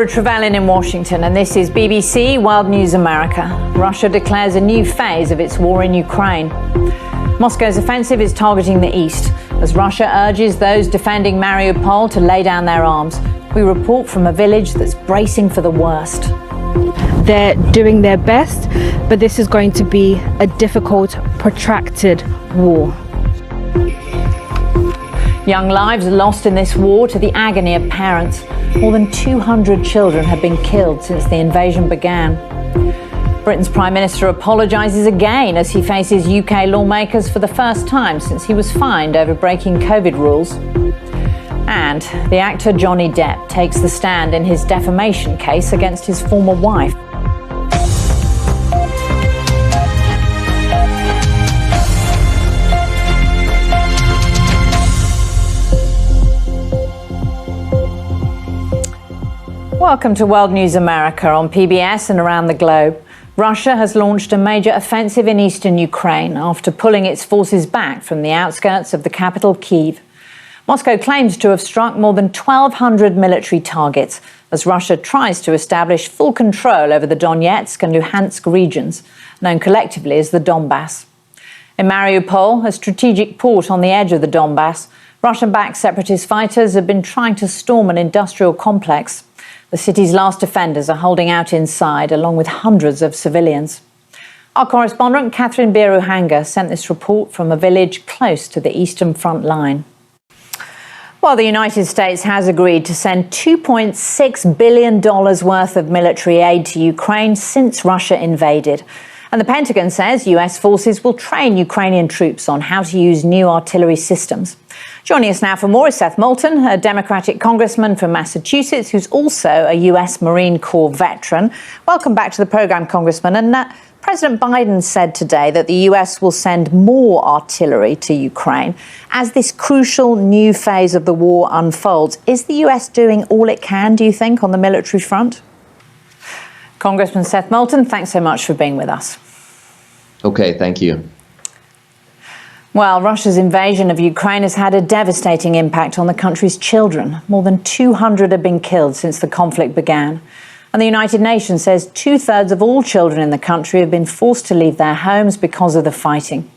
Laura Trevelyan in Washington, and this is BBC World News America. Russia declares a new phase of its war in Ukraine. Moscow's offensive is targeting the east, as Russia urges those defending Mariupol to lay down their arms. We report from a village that's bracing for the worst. They're doing their best, but this is going to be a difficult, protracted war. Young lives are lost in this war to the agony of parents. More than 200 children have been killed since the invasion began. Britain's Prime Minister apologises again as he faces UK lawmakers for the first time since he was fined over breaking COVID rules. And the actor Johnny Depp takes the stand in his defamation case against his former wife. Welcome to World News America on PBS and around the globe. Russia has launched a major offensive in eastern Ukraine after pulling its forces back from the outskirts of the capital, Kyiv. Moscow claims to have struck more than 1,200 military targets as Russia tries to establish full control over the Donetsk and Luhansk regions, known collectively as the Donbass. In Mariupol, a strategic port on the edge of the Donbass, Russian-backed separatist fighters have been trying to storm an industrial complex. The city's last defenders are holding out inside, along with hundreds of civilians. Our correspondent, Catherine Biruhanga, sent this report from a village close to the eastern front line. Well, the United States has agreed to send $2.6 billion worth of military aid to Ukraine since Russia invaded. And the Pentagon says US forces will train Ukrainian troops on how to use new artillery systems. Joining us now for more is Seth Moulton, a Democratic congressman from Massachusetts, who's also a US Marine Corps veteran. Welcome back to the programme, Congressman. And President Biden said today that the US will send more artillery to Ukraine as this crucial new phase of the war unfolds. Is the US doing all it can, do you think, on the military front? Congressman Seth Moulton, thanks so much for being with us. Okay, thank you. Well, Russia's invasion of Ukraine has had a devastating impact on the country's children. More than 200 have been killed since the conflict began. And the United Nations says 2/3 of all children in the country have been forced to leave their homes because of the fighting.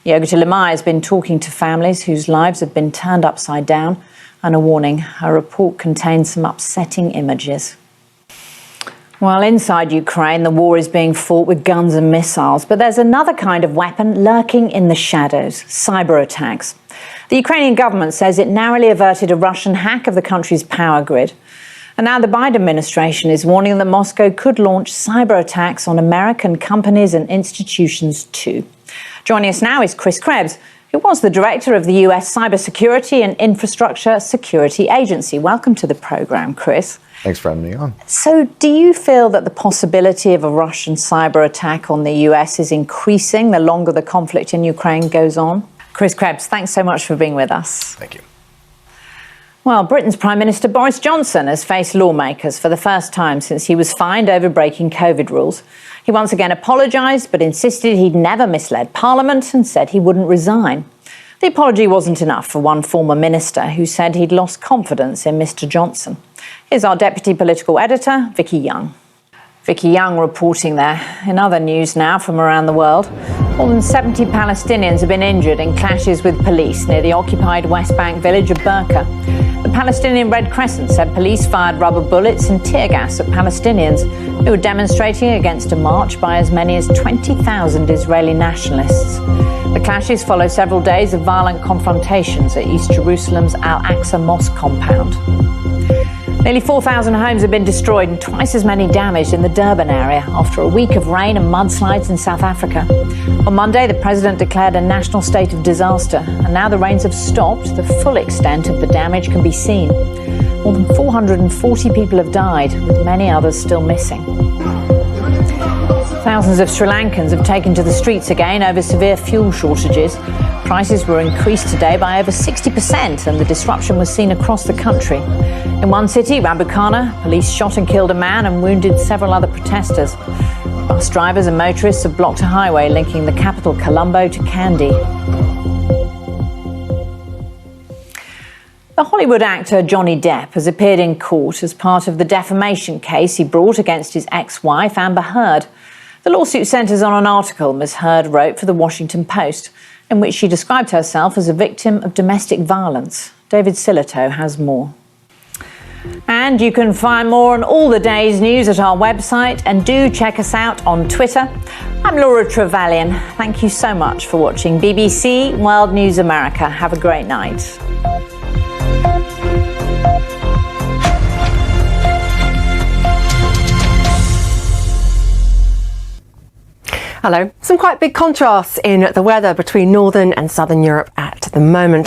Yogita Limai has been talking to families whose lives have been turned upside down. And a warning, her report contains some upsetting images. Well, inside Ukraine, the war is being fought with guns and missiles, but there's another kind of weapon lurking in the shadows: cyber attacks. The Ukrainian government says it narrowly averted a Russian hack of the country's power grid. And now the Biden administration is warning that Moscow could launch cyber attacks on American companies and institutions too. Joining us now is Chris Krebs, who was the director of the US Cybersecurity and Infrastructure Security Agency. Welcome to the program, Chris. Thanks for having me on. So do you feel that the possibility of a Russian cyber attack on the US is increasing the longer the conflict in Ukraine goes on? Chris Krebs, thanks so much for being with us. Thank you. Well, Britain's Prime Minister Boris Johnson has faced lawmakers for the first time since he was fined over breaking COVID rules. He once again apologised, but insisted he'd never misled Parliament and said he wouldn't resign. The apology wasn't enough for one former minister who said he'd lost confidence in Mr Johnson. Here's our deputy political editor, Vicky Young. Vicky Young reporting there. In other news now from around the world, more than 70 Palestinians have been injured in clashes with police near the occupied West Bank village of Burqa. The Palestinian Red Crescent said police fired rubber bullets and tear gas at Palestinians who were demonstrating against a march by as many as 20,000 Israeli nationalists. The clashes follow several days of violent confrontations at East Jerusalem's Al-Aqsa Mosque compound. Nearly 4,000 homes have been destroyed and twice as many damaged in the Durban area after a week of rain and mudslides in South Africa. On Monday, the president declared a national state of disaster, and now the rains have stopped, the full extent of the damage can be seen. More than 440 people have died, with many others still missing. Thousands of Sri Lankans have taken to the streets again over severe fuel shortages. Prices were increased today by over 60%, and the disruption was seen across the country. In one city, Rabukhana, police shot and killed a man and wounded several other protesters. Bus drivers and motorists have blocked a highway linking the capital Colombo to Kandy. The Hollywood actor Johnny Depp has appeared in court as part of the defamation case he brought against his ex-wife, Amber Heard. The lawsuit centres on an article Ms Heard wrote for the Washington Post, in which she described herself as a victim of domestic violence. David Silito has more. And you can find more on all the day's news at our website, and do check us out on Twitter. I'm Laura Trevelyan. Thank you so much for watching BBC World News America. Have a great night. Hello. Some quite big contrasts in the weather between northern and southern Europe at the moment.